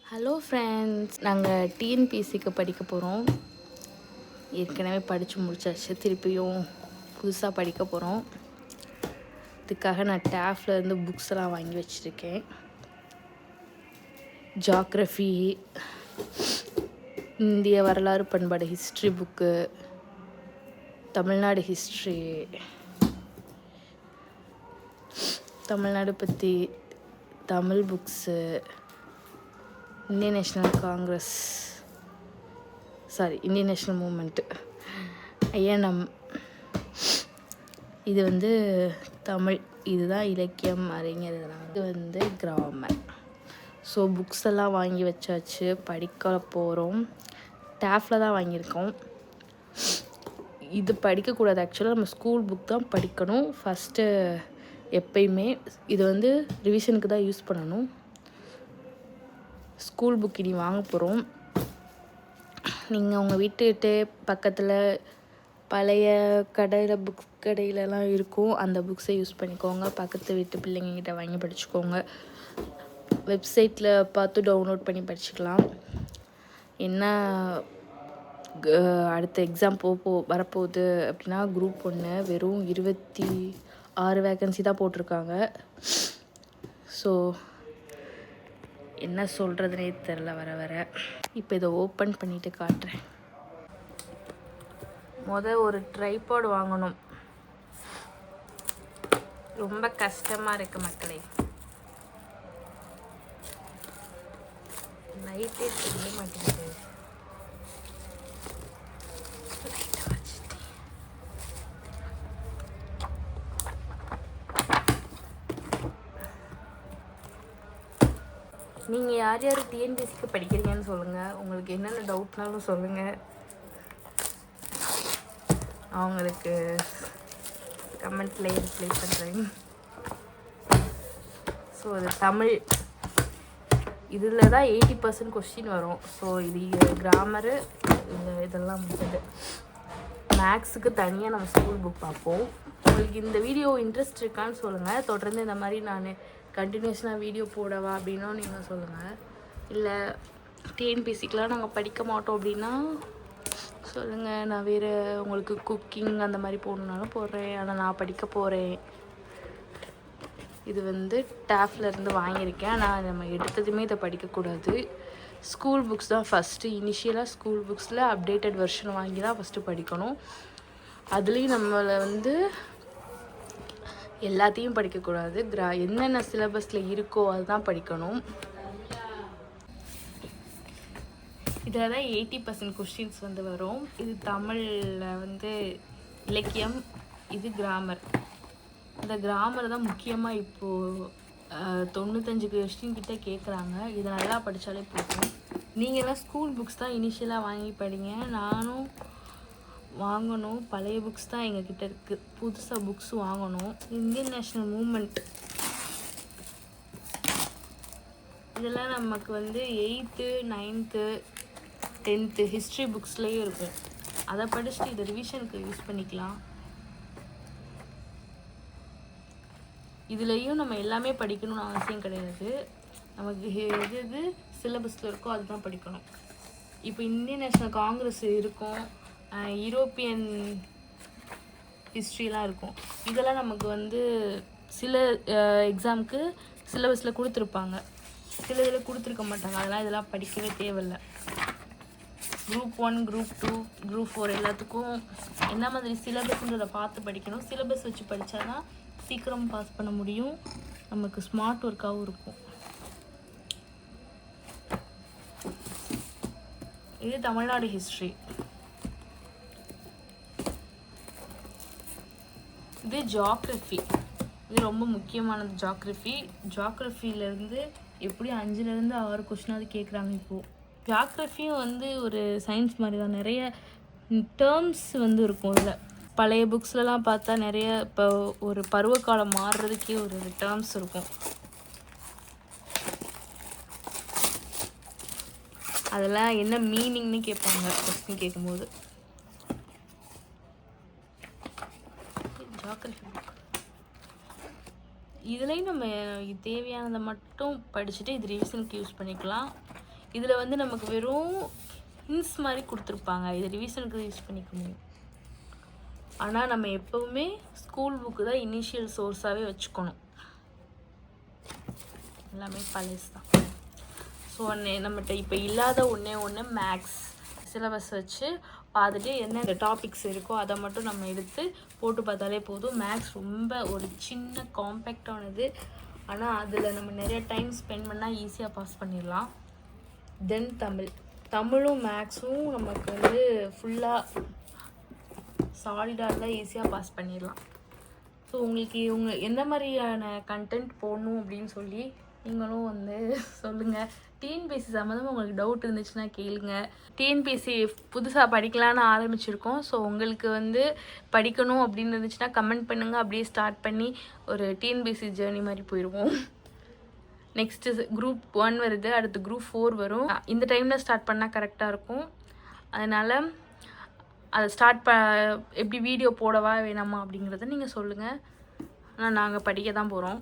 Hello friends, நாங்கள் டிஎன்பிஎஸ்சிக்கு படிக்க போகிறோம். ஏற்கனவே படித்து முடிச்சாச்சு, திருப்பியும் புதுசாக படிக்க போகிறோம். இதுக்காக நான் டேஃப்லேருந்து புக்ஸ் எல்லாம் வாங்கி வச்சுருக்கேன். ஜியாகிரஃபி, இந்திய வரலாறு பண்பாடு history book, Tamil Nadu history, Tamil Nadu பற்றி Tamil books, Indian national movement, INM, இது தமிழ், இதுதான் இலக்கியம் அறிஞர், இது கிராமர். ஸோ புக்ஸ் எல்லாம் வாங்கி வச்சாச்சு, படிக்க போகிறோம். டேஃபில் தான் வாங்கியிருக்கோம். இது படிக்கக்கூடாது, ஆக்சுவலாக நம்ம ஸ்கூல் புக் தான் படிக்கணும் ஃபஸ்ட்டு எப்பயுமே. இது ரிவிஷனுக்கு தான் யூஸ் பண்ணணும். ஸ்கூல் புக் இனி வாங்க போகிறோம். நீங்கள் உங்கள் வீட்டுகிட்டே பக்கத்தில் பழைய புக்ஸ் கடையிலலாம் இருக்கும், அந்த புக்ஸை யூஸ் பண்ணிக்கோங்க. பக்கத்து வீட்டு பிள்ளைங்கக்கிட்ட வாங்கி படிச்சுக்கோங்க. வெப்சைட்டில் பார்த்து டவுன்லோட் பண்ணி படிச்சுக்கலாம். என்ன அடுத்த எக்ஸாம் வரப்போகுது அப்படின்னா, குரூப் 1 வெறும் 26 வேக்கன்சி தான் போட்டிருக்காங்க. ஸோ என்ன சொல்கிறதுனே தெரில வர. இப்போ இதை ஓப்பன் பண்ணிவிட்டு காட்டுறேன். ஒரு ட்ரைபாட் வாங்கணும். ரொம்ப கஷ்டமாக இருக்குது மக்களே. லைட்டே தெரிய மாட்டேங்குது. நீங்கள் யார் டிஎன்பிஎஸ்சிக்கு படிக்கிறீங்கன்னு சொல்லுங்கள். உங்களுக்கு என்னென்ன டவுட்னாலும் சொல்லுங்கள். அவங்களுக்கு கமெண்ட்லேயே ரிப்ளை பண்ணுறேன். ஸோ இது தமிழ், இதில் தான் 80% கொஸ்டின் வரும். ஸோ இது கிராமரு, இதெல்லாம் முடிஞ்சது. மேக்ஸுக்கு தனியாக நம்ம ஸ்கூல் புக் பார்ப்போம். உங்களுக்கு இந்த வீடியோ இன்ட்ரெஸ்ட் இருக்கான்னு சொல்லுங்கள். தொடர்ந்து இந்த மாதிரி நான் கண்டினியூஸாக வீடியோ போடவா அப்படின்னும் நீங்கள் சொல்லுங்கள். இல்லை டிஎன்பிஎஸ்சிக்கெலாம் நாங்கள் படிக்க மாட்டோம் அப்படின்னா சொல்லுங்கள். நான் வேறு உங்களுக்கு குக்கிங் அந்த மாதிரி போடணுன்னாலும் போடுறேன். ஆனால் நான் படிக்க போகிறேன். இது டேஃப்லேருந்து வாங்கியிருக்கேன். நான் நம்ம எடுத்ததுமே இதை படிக்கக்கூடாது. ஸ்கூல் புக்ஸ் தான் ஃபஸ்ட்டு. இனிஷியலாக ஸ்கூல் புக்ஸில் அப்டேட்டட் வெர்ஷன் வாங்கி தான் ஃபஸ்ட்டு படிக்கணும். அதுலேயும் நம்மளை எல்லாத்தையும் படிக்கக்கூடாது. என்னென்ன சிலபஸில் இருக்கோ அதுதான் படிக்கணும். இதில் தான் 80% கொஸ்டின்ஸ் வரும். இது தமிழில் இலக்கியம், இது கிராமர். இந்த கிராமர் தான் முக்கியமாக இப்போது 95 கொஸ்டின் கிட்டே கேட்குறாங்க. இதை நல்லா படித்தாலே போதும். நீங்கள்லாம் ஸ்கூல் புக்ஸ் தான் இனிஷியலாக வாங்கி படிங்க. நானும் வாங்கணும். பழைய புக்ஸ் தான் எங்ககிட்ட இருக்குது. புதுசாக புக்ஸ் வாங்கணும். இந்தியன் நேஷ்னல் மூமெண்ட், இதெல்லாம் நமக்கு 8th 9th 10th ஹிஸ்ட்ரி புக்ஸ்லேயே இருக்கும். அதை படிச்சுட்டு இதை ரிவிஷனுக்கு யூஸ் பண்ணிக்கலாம். இதுலேயும் நம்ம எல்லாமே படிக்கணும்னு அவசியம் கிடையாது. நமக்கு எது சிலபஸில் இருக்கோ அதுதான் படிக்கணும். இப்போ இந்தியன் நேஷ்னல் காங்கிரஸ் இருக்கும், யூரோப்பியன் ஹிஸ்ட்ரிலாம் இருக்கும். இதெல்லாம் நமக்கு சில எக்ஸாமுக்கு சிலபஸில் கொடுத்துருப்பாங்க, சில இதில் கொடுத்துருக்க மாட்டாங்க. இதெல்லாம் படிக்கவே தேவையில்லை. குரூப் 1, குரூப் 2, குரூப் 4 எல்லாத்துக்கும் என்ன மாதிரி சிலபஸ்ன்றதை பார்த்து படிக்கணும். சிலபஸ் வச்சு படித்தா தான் சீக்கிரம் பாஸ் பண்ண முடியும். நமக்கு ஸ்மார்ட் ஒர்க்காகவும் இருக்கும். இது தமிழ்நாடு ஹிஸ்ட்ரி. இது ஜியாகிரஃபி. இது ரொம்ப முக்கியமானது. ஜியாகிரஃபியிலேருந்து எப்படி 5லேருந்து 6 கொஸ்டினாவது கேட்குறாங்க. இப்போது ஜியாகிரஃபியும் ஒரு சயின்ஸ் மாதிரி தான். நிறைய டேர்ம்ஸ் இருக்கும். இதில் பழைய புக்ஸ்லலாம் பார்த்தா நிறைய இப்போ ஒரு பருவகாலம் மாறுறதுக்கே ஒரு டேர்ம்ஸ் இருக்கும். அதெல்லாம் என்ன மீனிங்னு கேட்பாங்க கொஸ்டின் கேட்கும்போது. ஜியாகிரஃபி இதுலேயும் நம்ம தேவையானதை மட்டும் படிச்சுட்டு இது ரிவிஷனுக்கு யூஸ் பண்ணிக்கலாம். இதில் வந்து நமக்கு வெறும் ஹின்ஸ் மாதிரி கொடுத்துருப்பாங்க, இது ரிவிஷனுக்கு யூஸ் பண்ணிக்க முடியும். ஆனால் நம்ம எப்போவுமே ஸ்கூல் புக்கு தான் இனிஷியல் சோர்ஸாகவே வச்சுக்கணும், எல்லாமே பழசு தான். ஸோ நம்மகிட்ட இப்போ இல்லாத ஒன்று மேக்ஸ் சிலபஸ் வச்சு பார்த்துட்டு என்ன டாபிக்ஸ் இருக்கோ அதை மட்டும் நம்ம எடுத்து போட்டு பார்த்தாலே போதும். மேக்ஸ் ரொம்ப ஒரு சின்ன காம்பேக்டானது, ஆனால் அதில் நம்ம நிறைய டைம் ஸ்பெண்ட் பண்ணால் ஈஸியாக பாஸ் பண்ணிடலாம். தென் தமிழும் மேக்ஸும் நமக்கு வந்து ஃபுல்லாக சாலிடாக இருந்தால் ஈஸியாக பாஸ் பண்ணிடலாம். ஸோ உங்களுக்கு எந்த மாதிரியான கண்டென்ட் போடணும் அப்படின்னு சொல்லி நீங்களும் வந்து சொல்லுங்கள். டிஎன்பிஎஸ்சி சம்மந்தமாக உங்களுக்கு டவுட் இருந்துச்சுன்னா கேளுங்க. டிஎன்பிஎஸ்சி புதுசாக படிக்கலான்னு ஆரம்பிச்சிருக்கோம். ஸோ உங்களுக்கு வந்து படிக்கணும் அப்படின்னு இருந்துச்சுன்னா கமெண்ட் பண்ணுங்கள், அப்படியே ஸ்டார்ட் பண்ணி ஒரு டிஎன்பிஎஸ்சி ஜேர்னி மாதிரி போயிடுவோம். நெக்ஸ்ட்டு குரூப் 1 வருது, அடுத்து குரூப் 4 வரும். இந்த டைமில் ஸ்டார்ட் பண்ணால் கரெக்டாக இருக்கும். அதனால் அதை எப்படி வீடியோ போடவா வேணாமா அப்படிங்கிறத நீங்கள் சொல்லுங்கள். ஆனால் நாங்கள் படிக்க தான் போகிறோம்.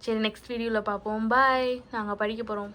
சரி, நெக்ஸ்ட் வீடியோவில் பார்ப்போம். பாய். நாங்கள் படிக்க போகிறோம்.